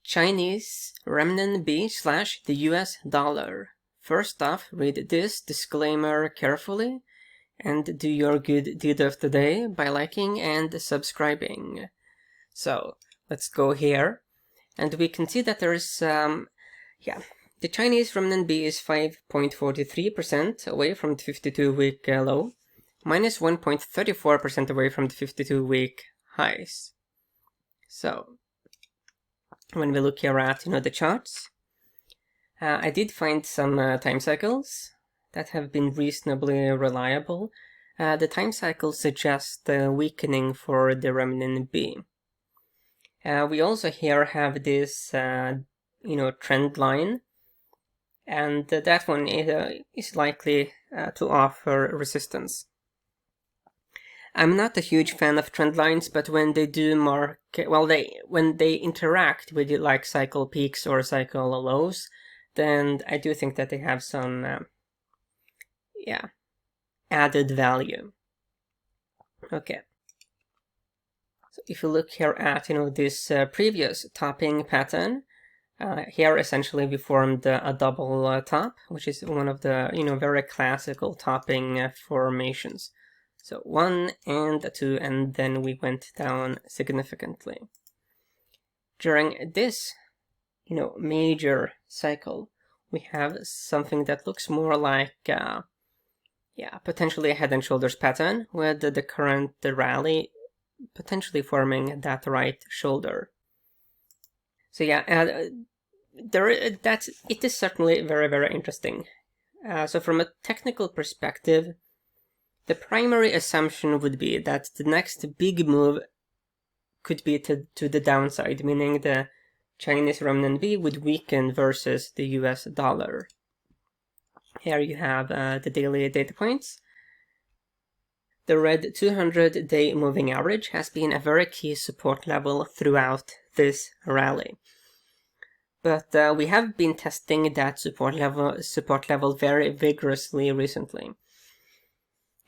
Chinese Remninbi / the US dollar. First off, read this disclaimer carefully and do your good deed of the day by liking and subscribing. So let's go here, and we can see that there is the Chinese Remninbi is 5.43% away from the 52-week low, minus 1.34% away from the 52-week highs. So when we look here at the charts, I did find some time cycles that have been reasonably reliable. The time cycles suggest weakening for the Remninbi. We also here have this trend line, and that one is likely to offer resistance. I'm not a huge fan of trend lines, but when they do mark, when they interact with like cycle peaks or cycle lows, then I do think that they have some added value. Okay. So if you look here at this previous topping pattern, here essentially we formed a double top, which is one of the very classical topping formations. So 1 and 2, and then we went down significantly. During this major cycle, we have something that looks more like potentially a head and shoulders pattern, with the current rally potentially forming that right shoulder. So it is certainly very, very interesting. So from a technical perspective, the primary assumption would be that the next big move could be to the downside, meaning the Chinese Renminbi would weaken versus the US dollar. Here you have the daily data points. The red 200-day moving average has been a very key support level throughout this rally. But we have been testing that support level very vigorously recently.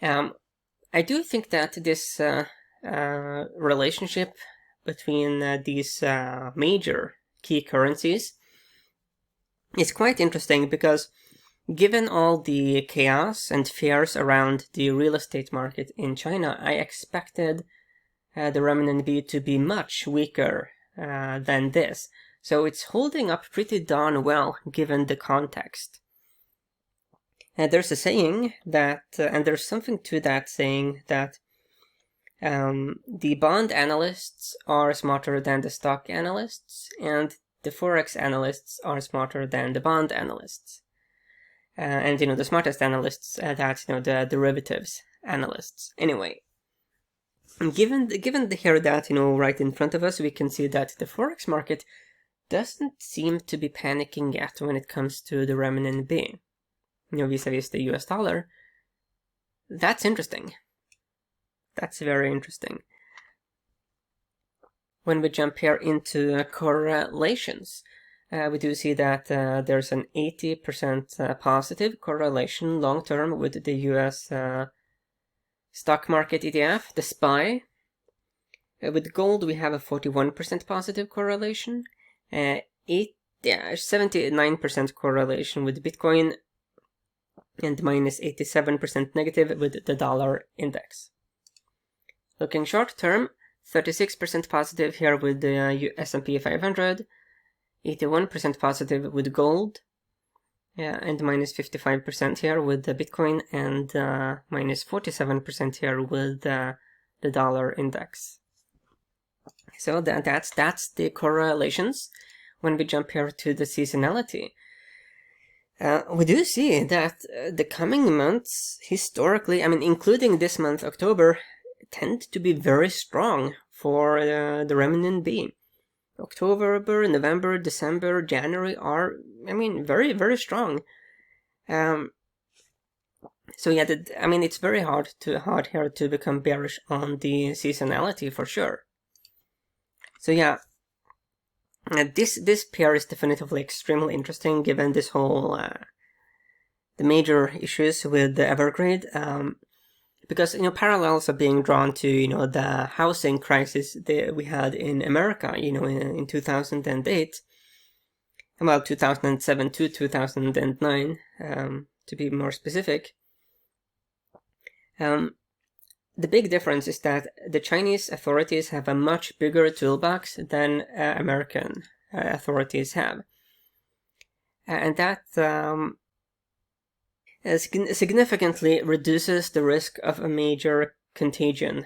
I do think that this relationship between these major key currencies is quite interesting, because given all the chaos and fears around the real estate market in China, I expected the renminbi to be much weaker than this. So it's holding up pretty darn well given the context. There's a saying that, and there's something to that saying, that the bond analysts are smarter than the stock analysts, and the forex analysts are smarter than the bond analysts. And the smartest analysts, that's the derivatives analysts. Anyway, given here that right in front of us, we can see that the forex market doesn't seem to be panicking yet when it comes to the renminbi, vis-a-vis the US dollar. That's interesting. That's very interesting. When we jump here into correlations, we do see that there's an 80% positive correlation long-term with the US stock market ETF, the SPY. With gold, we have a 41% positive correlation, 79% correlation with Bitcoin, and minus 87% negative with the dollar index. Looking short-term, 36% positive here with the S&P 500, 81% positive with gold, and minus 55% here with the Bitcoin, and minus 47% here with the dollar index. So that's the correlations. When we jump here to the seasonality, we do see that the coming months, historically, including this month, October, tend to be very strong for the renminbi. October, November, December, January are, very, very strong. So yeah, it's very hard here to become bearish on the seasonality for sure. So yeah, this pair is definitively extremely interesting given this whole the major issues with the Evergrande. Because parallels are being drawn to the housing crisis that we had in America in 2008, well, 2007 to 2009, to be more specific. The big difference is that the Chinese authorities have a much bigger toolbox than American authorities have. And that significantly reduces the risk of a major contagion.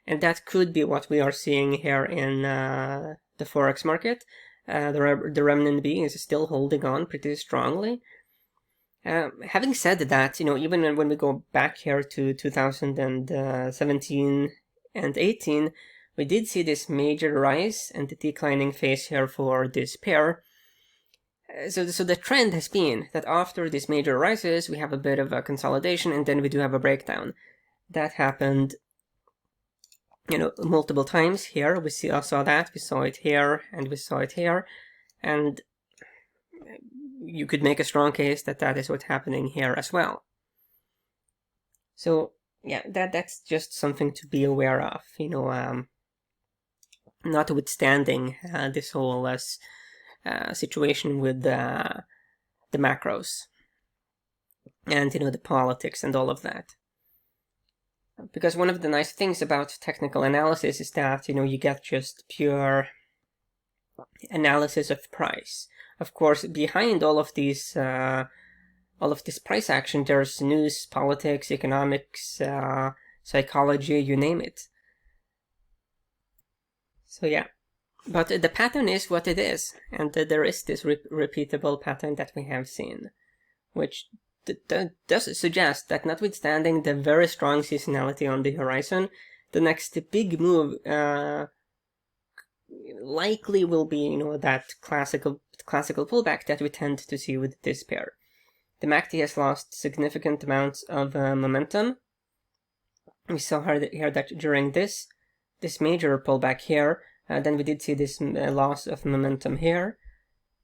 And that could be what we are seeing here in the Forex market. The Remninbi is still holding on pretty strongly. Having said that, even when we go back here to 2017 and 18, we did see this major rise and the declining phase here for this pair. So the trend has been that after these major rises, we have a bit of a consolidation, and then we do have a breakdown. That happened, multiple times here. We saw that, we saw it here, and we saw it here, and you could make a strong case that that is what's happening here as well. So yeah, that's just something to be aware of, notwithstanding this whole situation with the macros and the politics and all of that. Because one of the nice things about technical analysis is that you get just pure analysis of price. Of course, behind all of this price action, there's news, politics, economics, psychology, you name it. So yeah, but the pattern is what it is, and there is this repeatable pattern that we have seen, which does suggest that notwithstanding the very strong seasonality on the horizon, the next big move likely will be that classical pullback that we tend to see with this pair. The MACD has lost significant amounts of momentum. We saw here that during this major pullback here, then we did see this loss of momentum here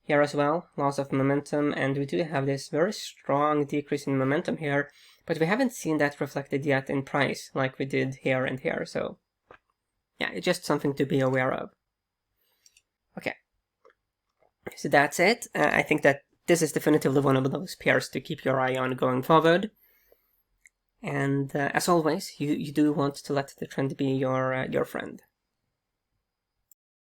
as well, loss of momentum, and we do have this very strong decrease in momentum here, but we haven't seen that reflected yet in price like we did here and here. So yeah, it's just something to be aware of. Okay, so that's it. I think that this is definitively one of those pairs to keep your eye on going forward. And as always, you do want to let the trend be your friend.